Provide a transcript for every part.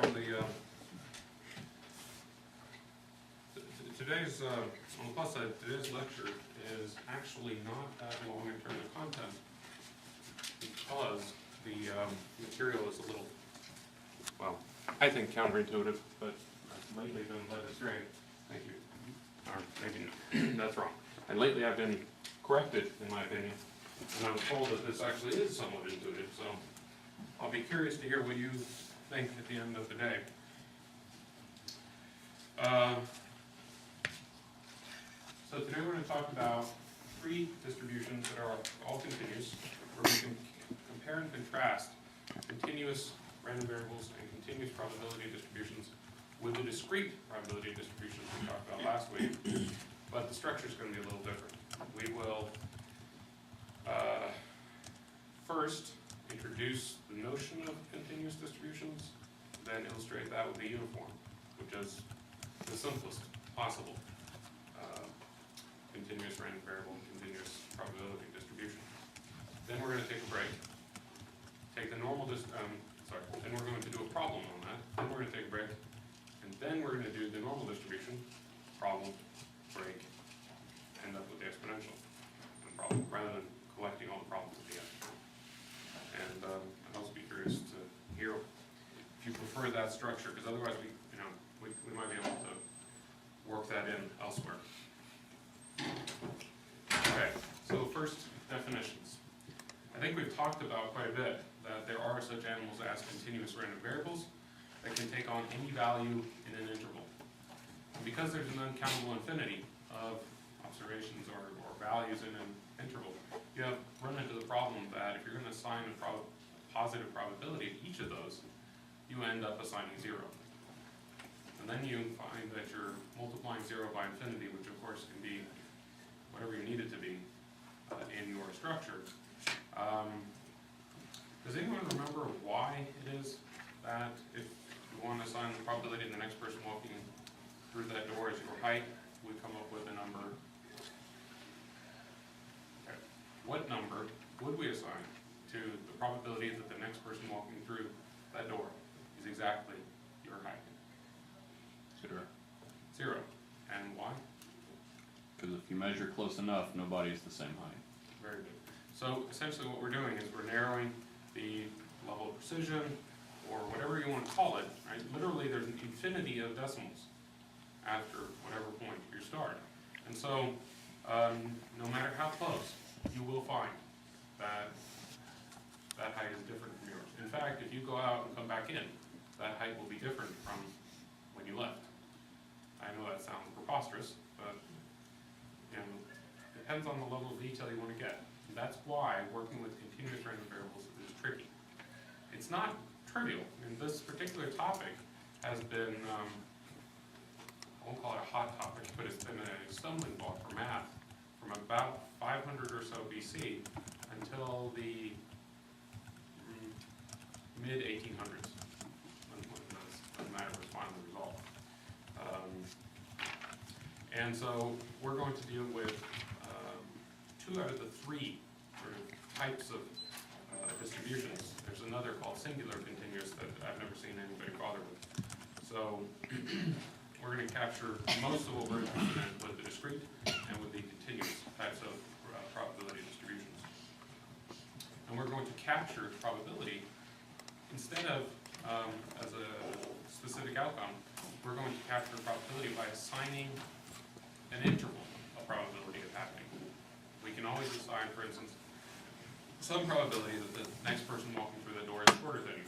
on the today's on the plus side, today's lecture is actually not that long in terms of content because the material is a little, well, I think counterintuitive, but lately been led astray. Thank you. Or maybe that's wrong. And lately I've been corrected, in my opinion, and I was told that this actually is somewhat intuitive. So I'll be curious to hear what you think at the end of the day. So today we're going to talk about three distributions that are all continuous, where we can compare and contrast continuous random variables and continuous probability distributions with the discrete probability distributions we talked about last week, but the structure is going to be a little different. We will first introduce the notion of continuous distributions, then illustrate that with the uniform, which is the simplest possible continuous random variable and continuous probability distribution. Then we're going to take a break, take the normal, then we're going to do a problem on that, then we're going to take a break, and then we're going to do the normal distribution, problem, break, end up with the exponential problem, rather than collecting all the problems at the end. And I'd also be curious to hear if you prefer that structure, because otherwise we might be able to work that in elsewhere. Okay, so first, definitions. I think we've talked about quite a bit that there are such animals as continuous random variables that can take on any value in an interval. And because there's an uncountable infinity of observations or values in an interval, you have run into the problem that if you're going to assign a positive probability to each of those, you end up assigning 0. And then you find that you're multiplying 0 by infinity, which of course can be whatever you need it to be in your structure. Does anyone remember why it is that if you want to assign the probability to the next person walking through that door as your height, we come up with a number? Okay. What number would we assign to the probability that the next person walking through that door is exactly your height? 0. 0. And why? Because if you measure close enough, nobody's the same height. Very good. So essentially what we're doing is we're narrowing the level of precision, or whatever you want to call it, right? Literally there's an infinity of decimals after whatever point you start. And so no matter how close, you will find that that height is different from yours. In fact, if you go out and come back in, that height will be different from when you left. I know that sounds preposterous, but it depends on the level of detail you want to get. And that's why working with continuous random variables is tricky. It's not trivial. I mean, this particular topic has been, I won't call it a hot topic, but it's been a stumbling block for math from about 500 or so BC until the mid-1800s, when the matter was finally resolved. And so we're going to deal with 2 out of the 3 sort of types of distributions. There's another called singular continuous that I've never seen anybody bother with. So we're going to capture most of what we're interested in with the discrete and with the continuous types of probability distributions. And we're going to capture probability instead of as a specific outcome. We're going to capture probability by assigning an interval of probability of happening. We can always assign, for instance, some probability that the next person walking through the door is shorter than you,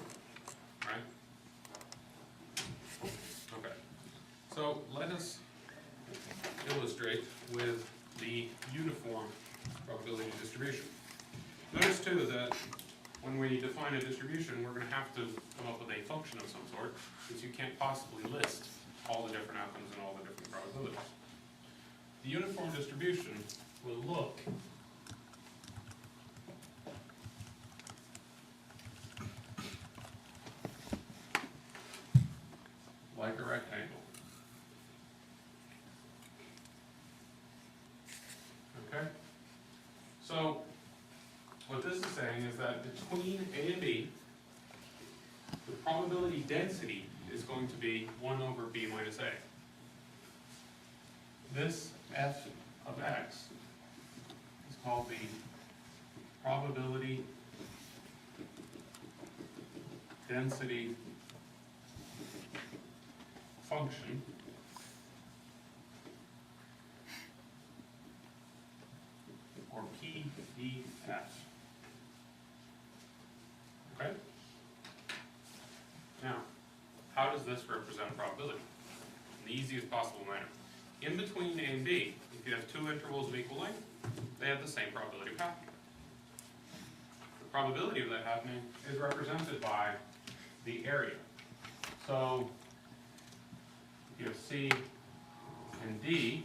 right? Okay. So let us illustrate with the uniform probability distribution. Notice too that when we define a distribution, we're going to have to come up with a function of some sort, because you can't possibly list all the different outcomes and all the different probabilities. The uniform distribution will look like a rectangle. Okay? So what this is saying is that between A and B, the probability density is going to be 1 over b minus a. This f of x is called the probability density function or PDF. Okay? Now, how does this represent probability? In the easiest possible manner. In between A and B, if you have two intervals of equal length, they have the same probability of happening. The probability of that happening is represented by the area. So, if you have C and D,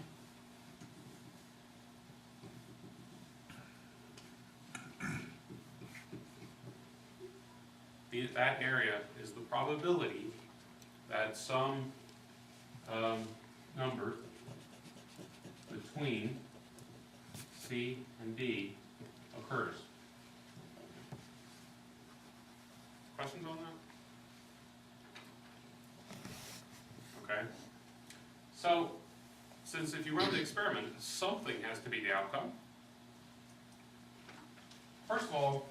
that area is the probability that some number between C and D occurs. Questions on that? Okay. So, since if you run the experiment, something has to be the outcome. First of all,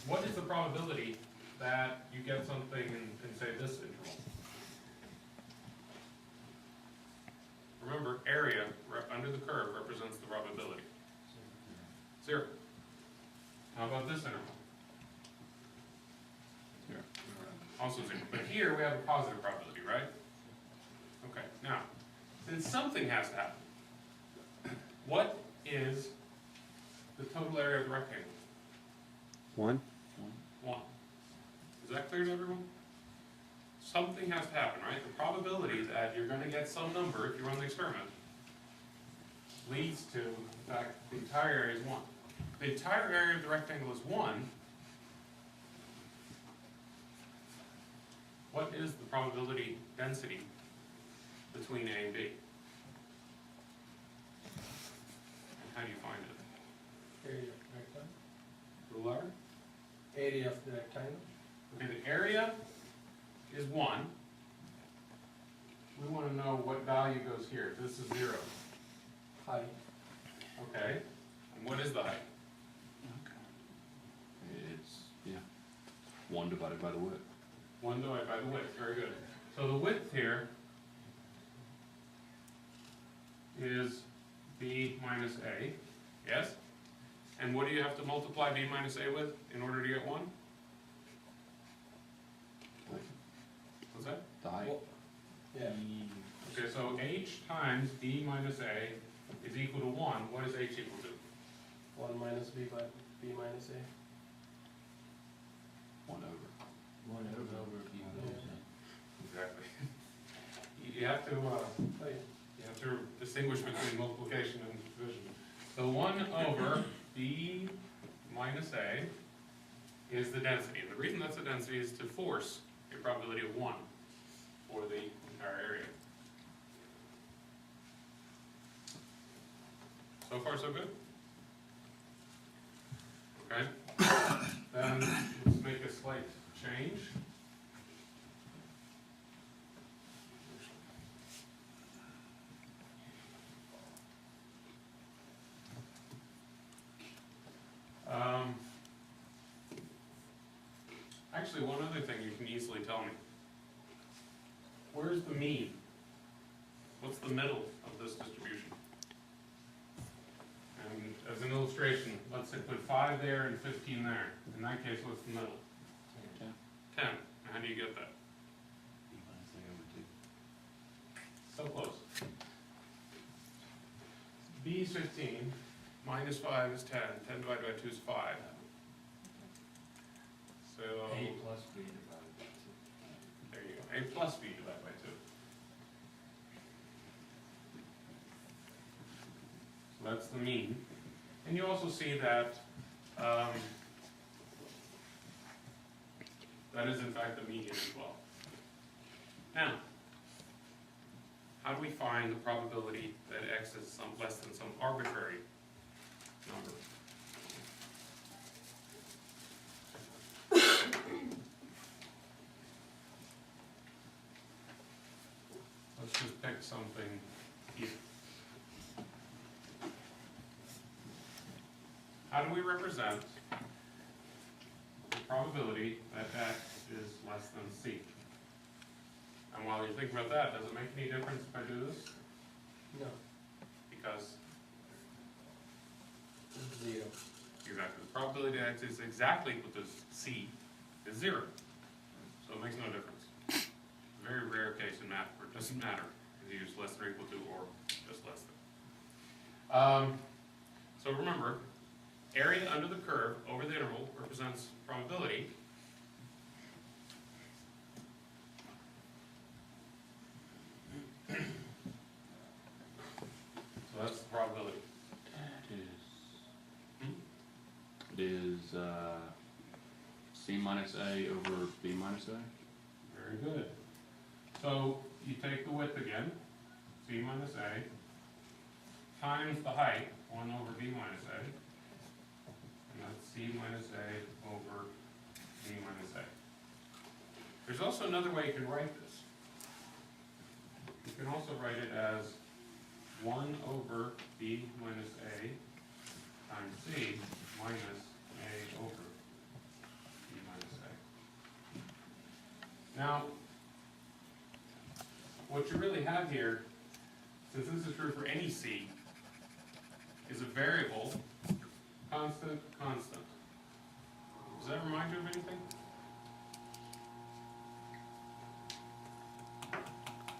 what is the probability that you get something in say, this interval? Remember, area under the curve represents the probability. 0. How about this interval? 0. Also 0. But here we have a positive probability, right? Okay, now, since something has to happen, what is the total area of the rectangle? 1. 1. Is that clear to everyone? Something has to happen, right? The probability that you're going to get some number if you run the experiment leads to the fact the entire area is 1. The entire area of the rectangle is 1. What is the probability density between A and B? And how do you find it? Area of rectangle. Ruler? Area of the rectangle. Okay, the area is 1. We want to know what value goes here. This is 0. Height. Okay. And what is the height? It's, 1 divided by the width. 1 divided by the width. Very good. So the width here is b minus a. Yes? And what do you have to multiply b minus a with in order to get 1? What's that? The height. Well, yeah. Okay, so h times b minus a is equal to 1. What is h equal to? 1 minus b by b minus a. 1 over. 1 over b minus Exactly. You have to Oh, yeah. you have to distinguish between multiplication and division. So 1 over b minus a is the density. And the reason that's the density is to force a probability of 1 for the entire area. So far, so good? Okay. Then let's make a slight change. Actually, one other thing you can easily tell me. Where's the mean? What's the middle of this distribution? And as an illustration, let's say put 5 there and 15 there. In that case, what's the middle? 10. How do you get that? b minus a over 2. So close. B is 15, minus 5 is 10, 10 divided by 2 is 5. So, A plus b divided by 2. there you go, A plus B divided by 2. So that's the mean. And you also see that that is in fact the median as well. Now, how do we find the probability that x is less than some arbitrary number? just pick something here. How do we represent the probability that X is less than C? And while you're thinking about that, does it make any difference if I do this? No, Because, it's 0. exactly, the probability that X is exactly equal to C is 0. So it makes no difference. Very rare case in math where it doesn't matter if you use less than or equal to or just less than. So remember, area under the curve over the interval represents probability. So that's the probability. It is, C minus A over B minus A? Very good. So you take the width again, C minus A, times the height, 1 over B minus A, and that's C minus A over B minus A. There's also another way you can write this. You can also write it as 1 over B minus A times C minus A over B minus A. Now, what you really have here, since this is true for any C, is a variable, constant, constant. Does that remind you of anything?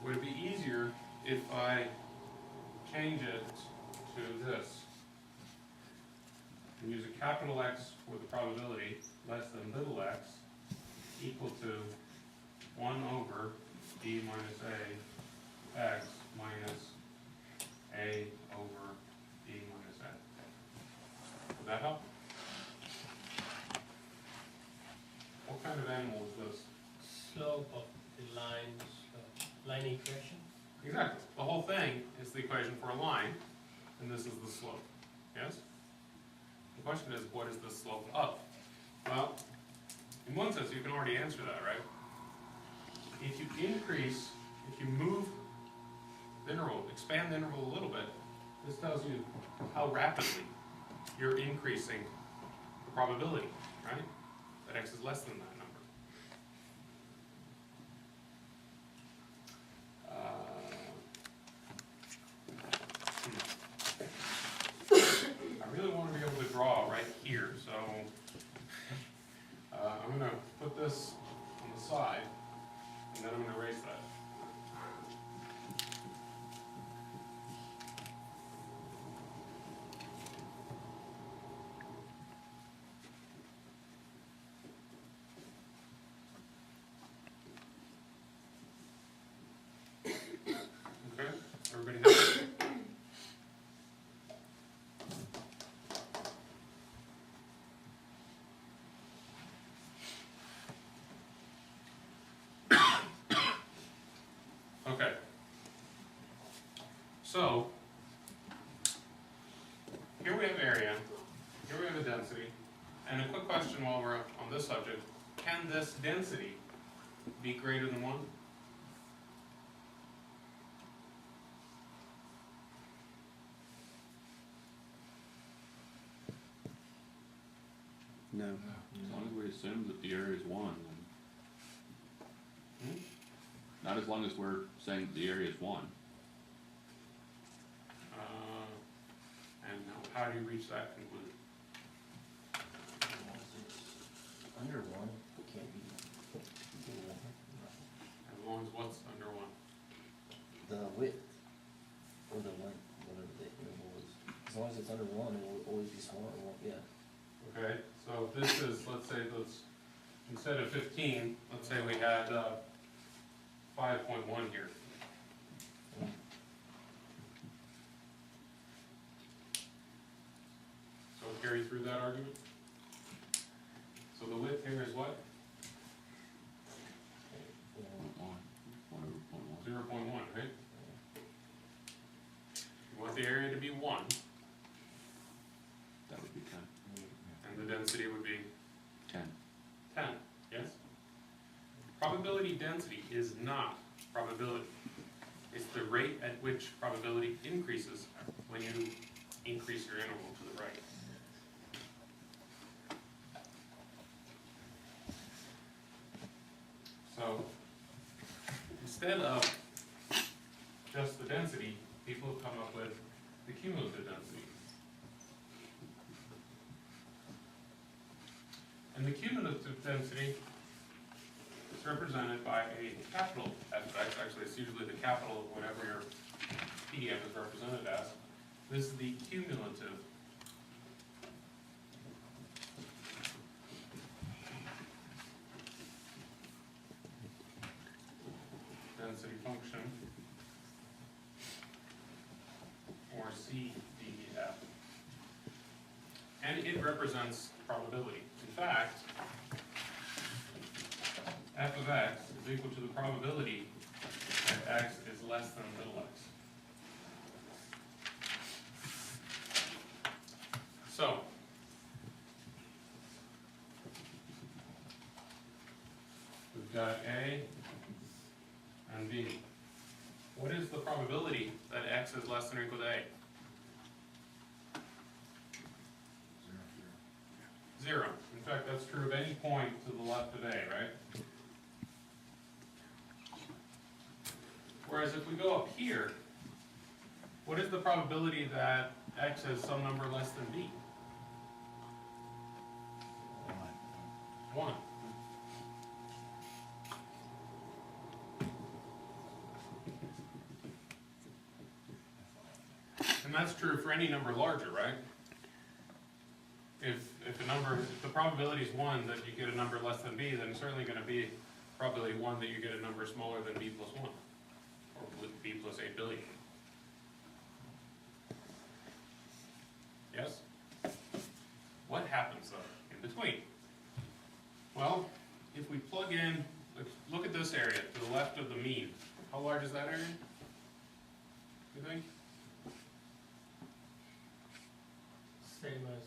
Would it be easier if I change it to this? And use a capital X for the probability, less than little x, equal to 1 over B minus A x minus A over B minus A. Would that help? What kind of animal is this? Slope of the line equation. Exactly. The whole thing is the equation for a line, and this is the slope. Yes? The question is, what is the slope of? Well, in one sense, you can already answer that, right? If you move the interval, expand the interval a little bit, this tells you how rapidly you're increasing the probability, right? That x is less than that number. I really want to be able to draw right here, so I'm going to put this on the side, and then I'm going to erase that. Okay, everybody have it? Okay. So, here we have area, here we have a density, and a quick question while we're on this subject, can this density be greater than 1? No. As long as we assume that the area is 1, then. Not as long as we're saying that the area is 1. And now, how do you reach that conclusion? Under 1, it can't be. As long as what's under 1? The width, or the length, whatever the interval is. As long as it's under 1, it will always be smaller, yeah. Okay, so if this is, let's say, instead of 15, let's say we had 5.1 here. So carry through that argument? So the width here is what? 1 over 0.1. 0.1, right? You want the area to be 1, That would be 10. and the density would be 10. 10, yes? Probability density is not probability. It's the rate at which probability increases when you increase your interval to the right. So, instead of just the density, people have come up with the cumulative density. And the cumulative density is represented by a capital Fx. Actually, it's usually the capital of whatever your PDF is represented as. This is the cumulative density function, or CDF. And it represents probability. In fact, f of x is equal to the probability that x is less than little x. So, we've got A and B. What is the probability that x is less than or equal to A? 0. In fact, that's true of any point to the left of A, right? Whereas if we go up here, what is the probability that x is some number less than b? 1. And that's true for any number larger, right? If the probability is 1 that you get a number less than b, then it's certainly going to be probably 1 that you get a number smaller than b plus 1, or b plus 8 billion. Yes? What happens though in between? Well, if we plug in, look at this area to the left of the mean. How large is that area? You think? Same as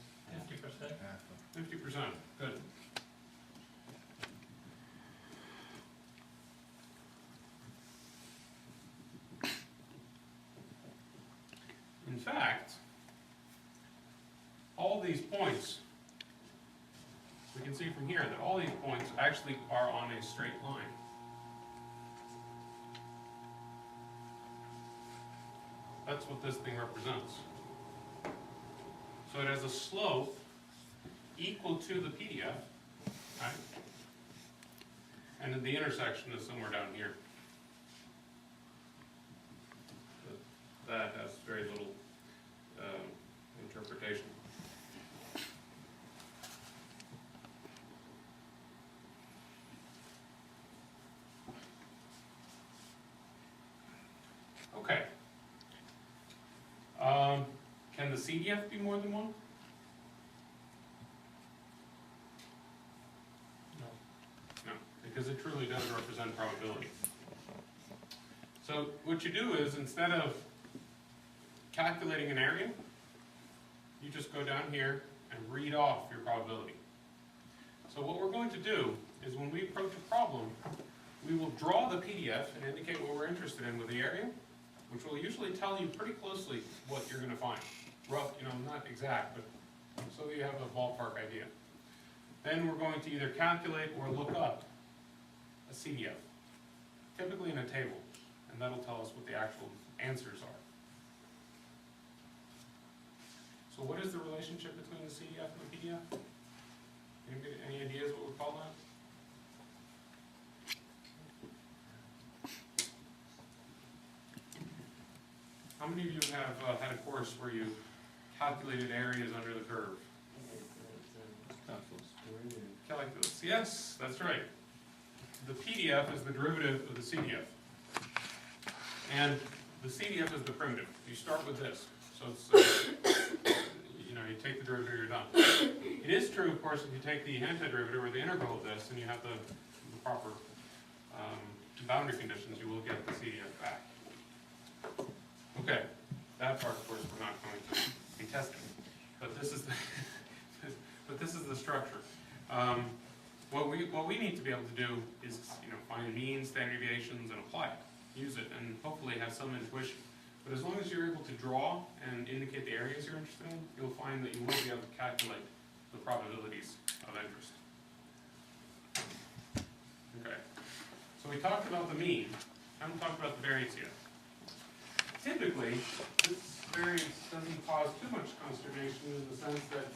50%. 50%. Good. In fact, all these points, we can see from here that all these points actually are on a straight line. That's what this thing represents. So it has a slope equal to the PDF, right? And then the intersection is somewhere down here. That has very little interpretation. Okay. Can the CDF be more than 1? No, because it truly does represent probability. So what you do is, instead of calculating an area, you just go down here and read off your probability. So what we're going to do is, when we approach a problem, we will draw the PDF and indicate what we're interested in with the area, which will usually tell you pretty closely what you're going to find. Rough, not exact, but so that you have a ballpark idea. Then we're going to either calculate or look up a CDF, typically in a table, and that'll tell us what the actual answers are. So what is the relationship between the CDF and the PDF? Any ideas what we call that? How many of you have had a course where you calculated areas under the curve? Calculus. Yes, that's right. The PDF is the derivative of the CDF. And the CDF is the primitive. You start with this. So it's, you take the derivative, you're done. It is true, of course, if you take the antiderivative or the integral of this and you have the proper boundary conditions, you will get the CDF back. Okay, that part, of course, we're not going to be testing. But this is the, but this is the structure. What we need to be able to do is find mean, standard deviations, and apply it. use it and hopefully have some intuition. But as long as you're able to draw and indicate the areas you're interested in, you'll find that you will be able to calculate the probabilities of interest. Okay, so we talked about the mean, haven't talked about the variance yet. Typically, this variance doesn't cause too much consternation in the sense that,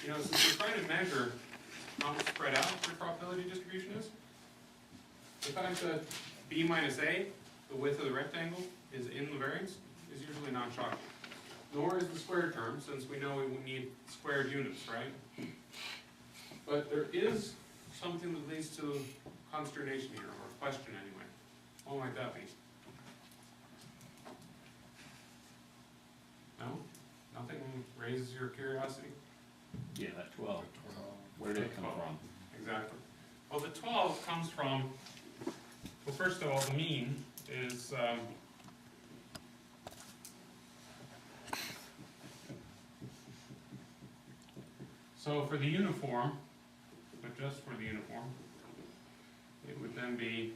you know, since we're trying to measure how spread out the probability distribution is, the fact that b minus a, the width of the rectangle, is in the variance is usually not shocking. Nor is the squared term, since we know we need squared units, right? But there is something that leads to consternation here, or a question anyway. What might that be? No? Nothing raises your curiosity? Yeah, that 12. Where did it come 12. from? Exactly. Well, the 12 comes from, well, first of all, the mean is, so for the uniform, but just for the uniform, it would then be,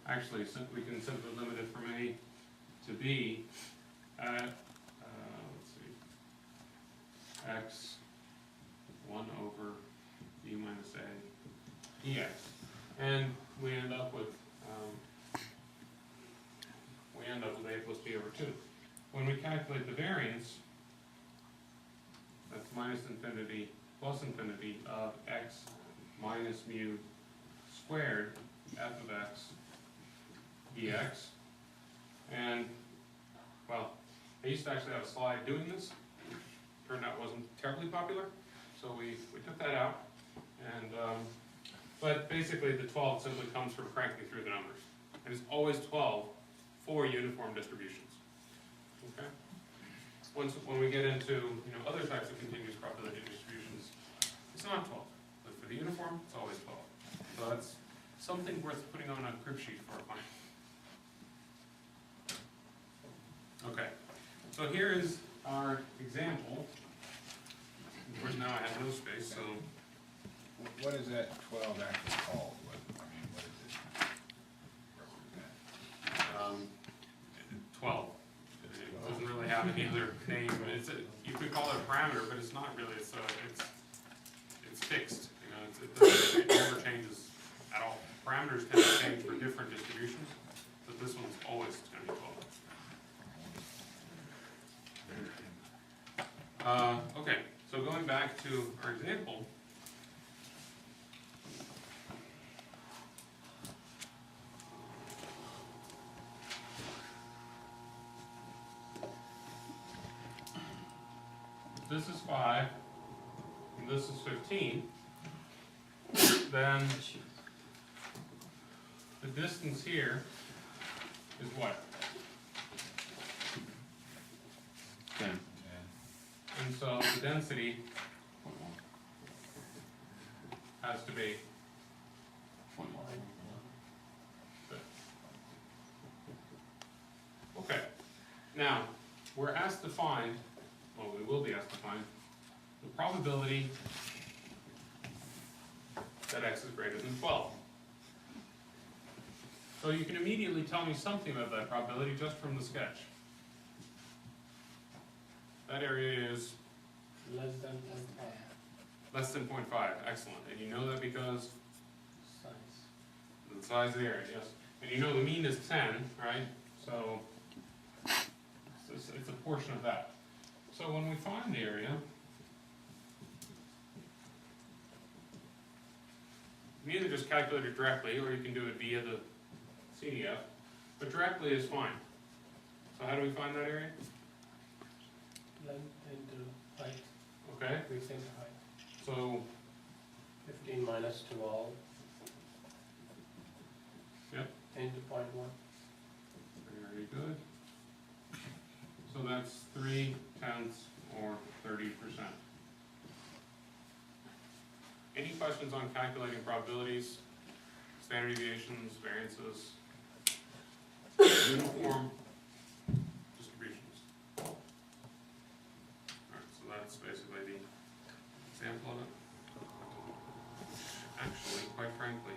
actually, we can simply limit it from A to B at, let's see, x 1 over b minus a dx. And we end up with a plus b over 2. When we calculate the variance, that's minus infinity plus infinity of x minus mu squared f of x dx. And, well, I used to actually have a slide doing this. Turned out it wasn't terribly popular, so we took that out. And, but basically the 12 simply comes from cranking through the numbers. And it's always 12 for uniform distributions. Okay? When we get into, you know, other types of continuous probability distributions, it's not 12. But for the uniform, it's always 12. So that's something worth putting on a crib sheet for a client. Okay, so here is our example. Of course, now I have no space, so What is that 12 actually called? What does it represent? 12. It doesn't really have any other name. You could call it a parameter, but it's not really. It's fixed. You know, it never changes at all. Parameters tend to change for different distributions, but this one's always going to be 12. Okay, so going back to our example. If this is 5, and this is 15, then the distance here is what? 10. And so the density 0.1. has to be 0.1. okay. Now, we're asked to find, well, we will be asked to find the probability that x is greater than 12. So you can immediately tell me something about that probability just from the sketch. That area is Less than 0.5 less than 0.5, excellent. And you know that because size. the size of the area, yes. And you know the mean is 10, right? So it's a portion of that. So when we find the area, you can either just calculate it directly, or you can do it via the CDF, but directly is fine. So how do we find that area? Length into height, Okay, increasing the height. so, 15 minus 12. Yep. 10 to 0.1. very good. So that's 3/10 or 30%. Any questions on calculating probabilities, standard deviations, variances, uniform distributions? Alright, so that's basically the example of it. Actually, quite frankly,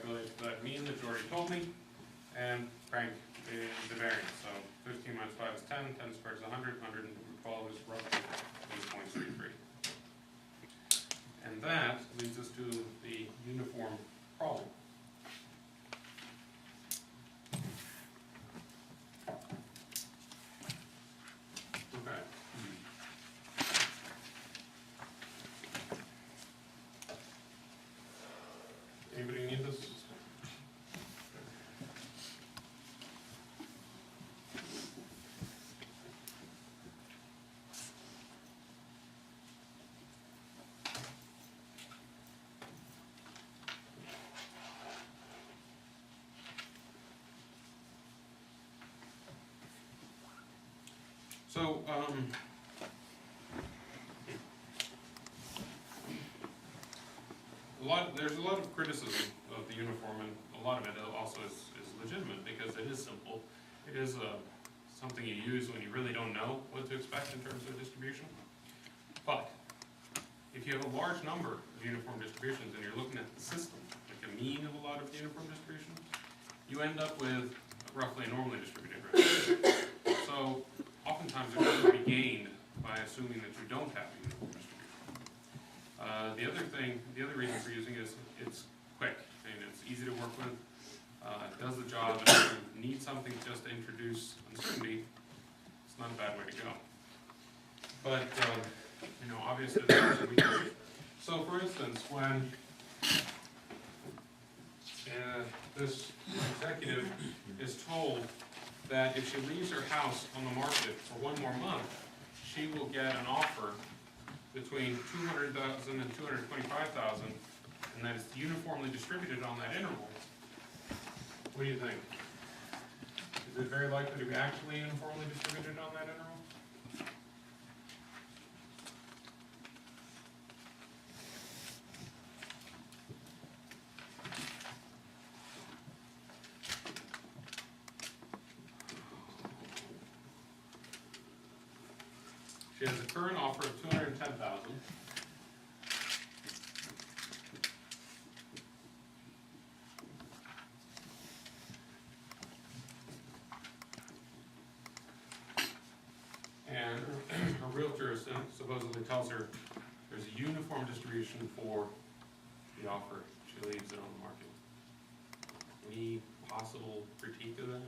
calculated for that mean that you already told me, and crank the variance. So 15 minus 5 is 10, 10 squared is 100, 112 is roughly 8.33. And that leads us to the uniform problem. Okay. Anybody need this? So, there's a lot of criticism of the uniform, and a lot of it also is legitimate, because it is simple. It is something you use when you really don't know what to expect in terms of distribution. But, if you have a large number of uniform distributions, and you're looking at the system, like a mean of a lot of uniform distributions, you end up with roughly a normally distributed range. So, oftentimes it doesn't be gained by assuming that you don't have a uniform distribution. The other reason for using it is it's quick, and it's easy to work with, it does the job, and if you need something just to introduce uncertainty, it's not a bad way to go. But, obviously there's some weaknesses. So for instance, when this executive is told that if she leaves her house on the market for one more month, she will get an offer between $200,000 and $225,000, and that it's uniformly distributed on that interval. What do you think? Is it very likely to be actually uniformly distributed on that interval? She has a current offer of $210,000. And her realtor supposedly tells her there's a uniform distribution for the offer. She leaves it on the market. Any possible critique of that?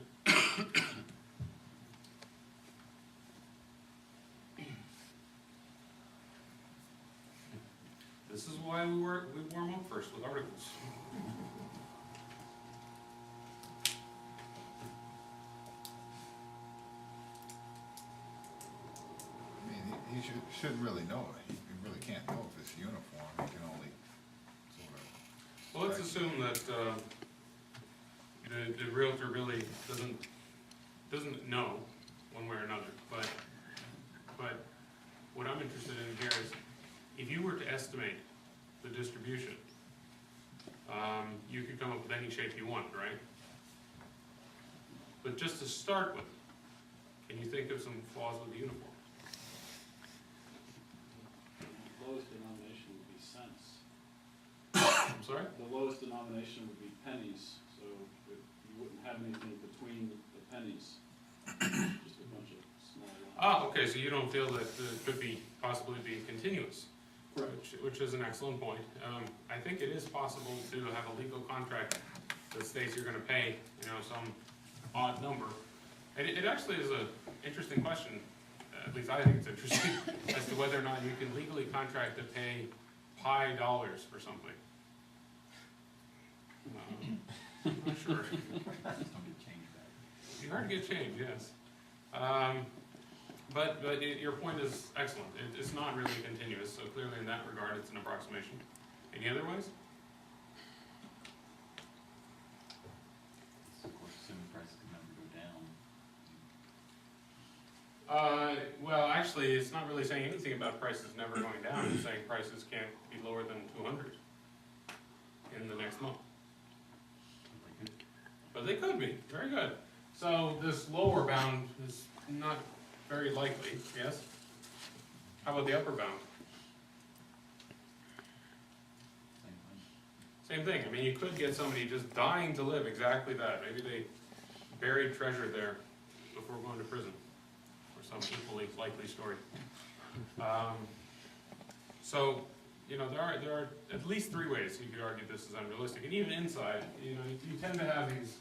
This is why we warm up first with articles. I mean, he shouldn't really know it. He really can't know if it's uniform. He can only sort of. Well, let's assume that the realtor really doesn't know one way or another. But what I'm interested in here is, if you were to estimate the distribution, you could come up with any shape you want, right? But just to start with, can you think of some flaws with the uniform? The lowest denomination would be cents. I'm sorry? The lowest denomination would be pennies, so you wouldn't have anything between the pennies. Just a bunch of small lines. Ah, okay, so you don't feel that it could be possibly be continuous, Correct. which is an excellent point. I think it is possible to have a legal contract that states you're gonna pay, some odd number. And it actually is an interesting question, at least I think it's interesting, as to whether or not you can legally contract to pay pi dollars for something. I'm not sure. You hard to get change, yes. But your point is excellent. It's not really continuous, so clearly in that regard, it's an approximation. Any other ways? Of course, assuming prices can never go down. Well, actually, it's not really saying anything about prices never going down. It's saying prices can't be lower than 200 in the next month. But they could be. Very good. So this lower bound is not very likely, yes? How about the upper bound? Same thing. Same thing, I mean, you could get somebody just dying to live exactly that, maybe they buried treasure there before going to prison, or some equally likely story. So, you know, there are at least 3 ways you could argue this is unrealistic, and even inside, you know, you tend to have these,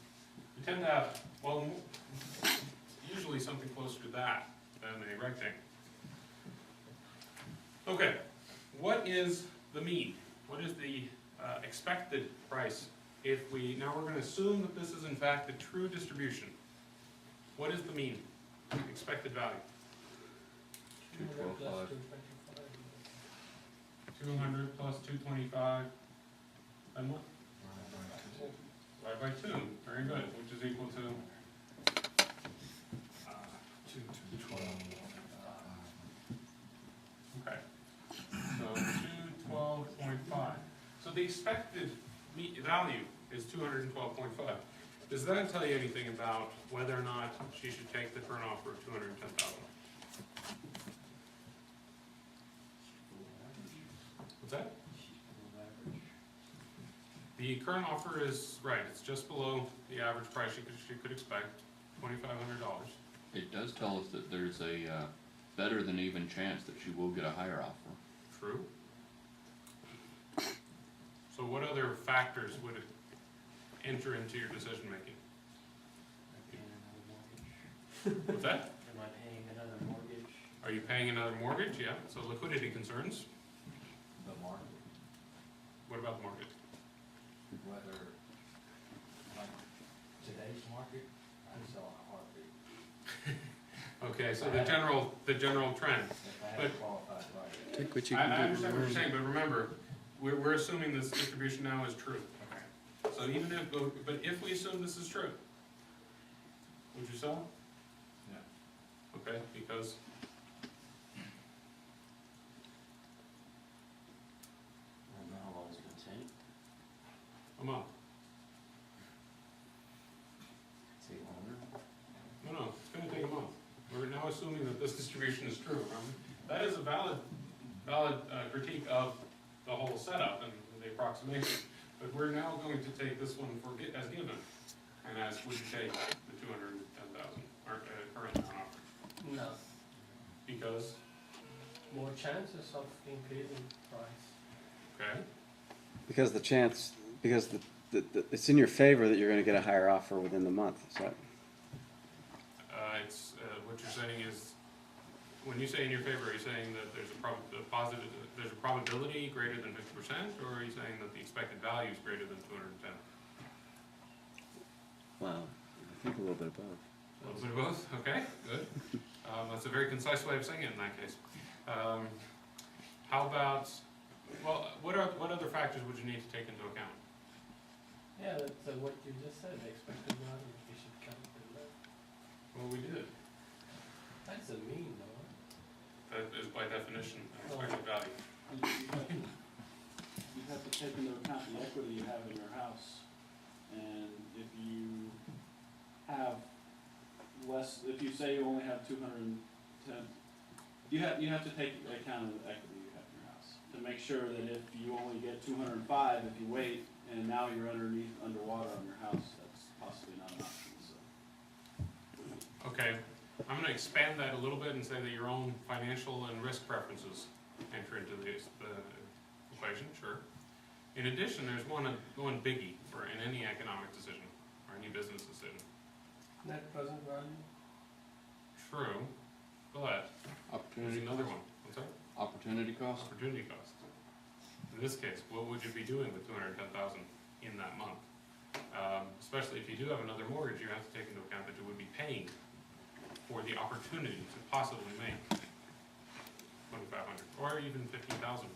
well, usually something closer to that than a rectangle. Okay, what is the mean? What is the expected price if now we're gonna assume that this is in fact a true distribution. What is the mean, expected value? 200 plus 225. 225. 200 plus 225, and what? Divided by 2, very good, which is equal to? 212. Okay, so 212.5. So the expected value is 212.5. Does that tell you anything about whether or not she should take the current offer of 210,000? What's that? The current offer is, right, it's just below the average price she could expect, $2,500. It does tell us that there's a better than even chance that she will get a higher offer. True. So what other factors would it enter into your decision making? What's that? Am I paying another mortgage? Are you paying another mortgage? Yeah, so liquidity concerns. The market, What about the market? whether, like, today's market, I'd sell a heartbeat. Okay, so the general trend. If I had a But- qualified buyer. Take what you I can get. understand what you're saying, but remember, we're assuming this distribution now is true. Okay. So even if, but if we assume this is true, would you sell? No. Okay, because, I don't know how long it's gonna take. a month. Take longer. No, it's gonna take a month. We're now assuming that this distribution is true. That is a valid critique of the whole setup and the approximation. But we're now going to take this one as given, and as we take the 210,000, our current on offer. No, Because, more chances of increasing price. okay, Because it's in your favor that you're gonna get a higher offer within the month, so. it's, what you're saying is, when you say in your favor, are you saying that there's there's a probability greater than 50%, or are you saying that the expected value is greater than 210? Well, I think a little bit of both. A little bit of both, okay, good. That's a very concise way of saying it in that case. How about, well, what other factors would you need to take into account? Yeah, that's what you just said, the expected value, you should count that. Well, we did. That's a mean, though. That is by definition an expected value. You have to take into account the equity you have in your house, and if you have less, if you say you only have 210, you have to take account of the equity you have in your house, to make sure that if you only get 205, if you wait, and now you're underwater on your house, that's possibly not an option, so. Okay, I'm gonna expand that a little bit and say that your own financial and risk preferences enter into the equation, sure. In addition, there's one biggie in any economic decision, or any business decision. Net present value? True, but there's Opportunity, another one. What's that? opportunity cost? Opportunity cost. In this case, what would you be doing with 210,000 in that month? Especially if you do have another mortgage, you have to take into account that you would be paying for the opportunity to possibly make 2,500 or even 15,000.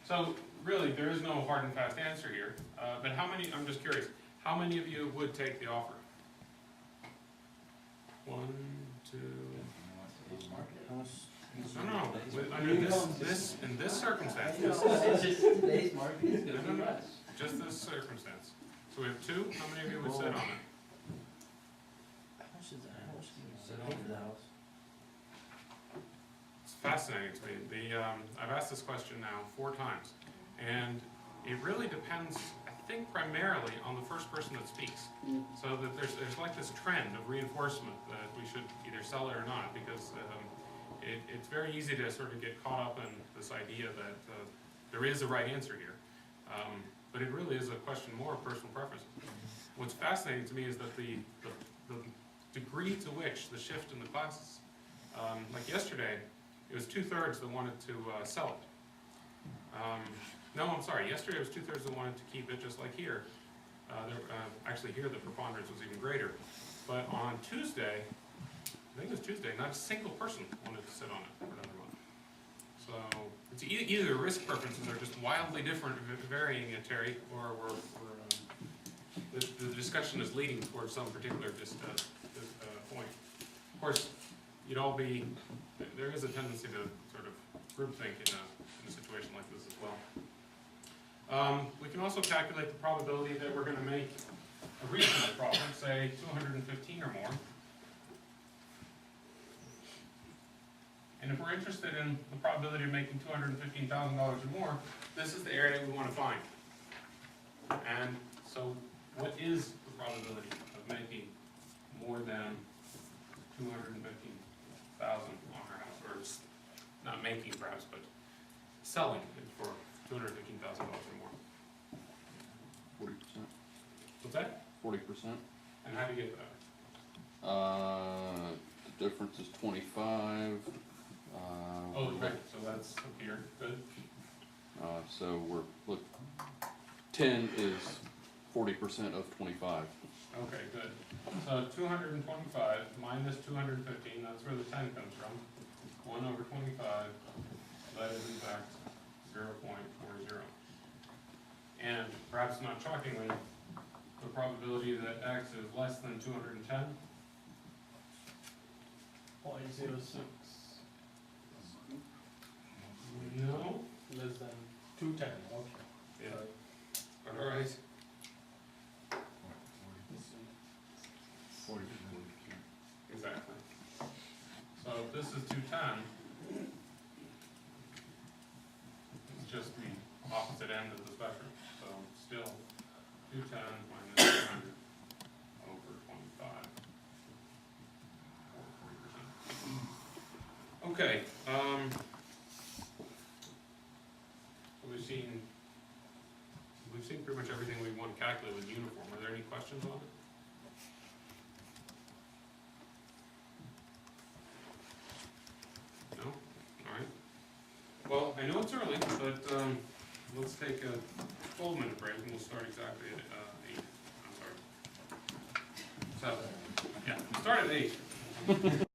So really, there is no hard and fast answer here. But I'm just curious, how many of you would take the offer? 1, 2. How much? No, under in this circumstance, It's just today's market is gonna No, be no. less. just this circumstance. So we have 2, how many of you would sit on it? How much is that? How much do you pay for the house? It's fascinating to me. I've asked this question now 4 times, and it really depends, I think, primarily on the first person that speaks. So that there's like this trend of reinforcement that we should either sell it or not, because it's very easy to sort of get caught up in this idea that there is a right answer here. But it really is a question more of personal preference. What's fascinating to me is that the degree to which the shift in the classes, like yesterday, it was 2/3 that wanted to sell it. No, I'm sorry, yesterday it was 2/3 that wanted to keep it, just like here. Actually here the preponderance was even greater. But on Tuesday, I think it was Tuesday, not a single person wanted to sit on it for another month. So it's either risk preferences are just wildly different, varying, Terry, or the discussion is leading towards some particular point. Of course, there is a tendency to sort of groupthink in a situation like this as well. We can also calculate the probability that we're going to make a reasonable profit, say 215 or more. And if we're interested in the probability of making $215,000 or more, this is the area we want to find. And so what is the probability of making more than 215,000 on our house, or not making perhaps, but selling it for $215,000 or more? 40%. What's that? 40%. And how do you get that? The difference is 25. Oh, right, so that's up here, good. So look, 10 is 40% of 25. Okay, good. So 225 minus 215, that's where the 10 comes from. 1/25, that is in fact 0.40. And perhaps not shockingly, the probability that X is less than 210, 0.06, no? less than 210, okay. Yeah. All right. 40%. Exactly. So if this is 210, it's just the opposite end of the spectrum. So still 210 minus 200 over 25, or 40%. Okay. So we've seen pretty much everything we want to calculate with uniform. Are there any questions on it? No? All right. Well, I know it's early, but let's take a 12-minute break and we'll start exactly at 8. I'm sorry. 7. Yeah, we'll start at 8.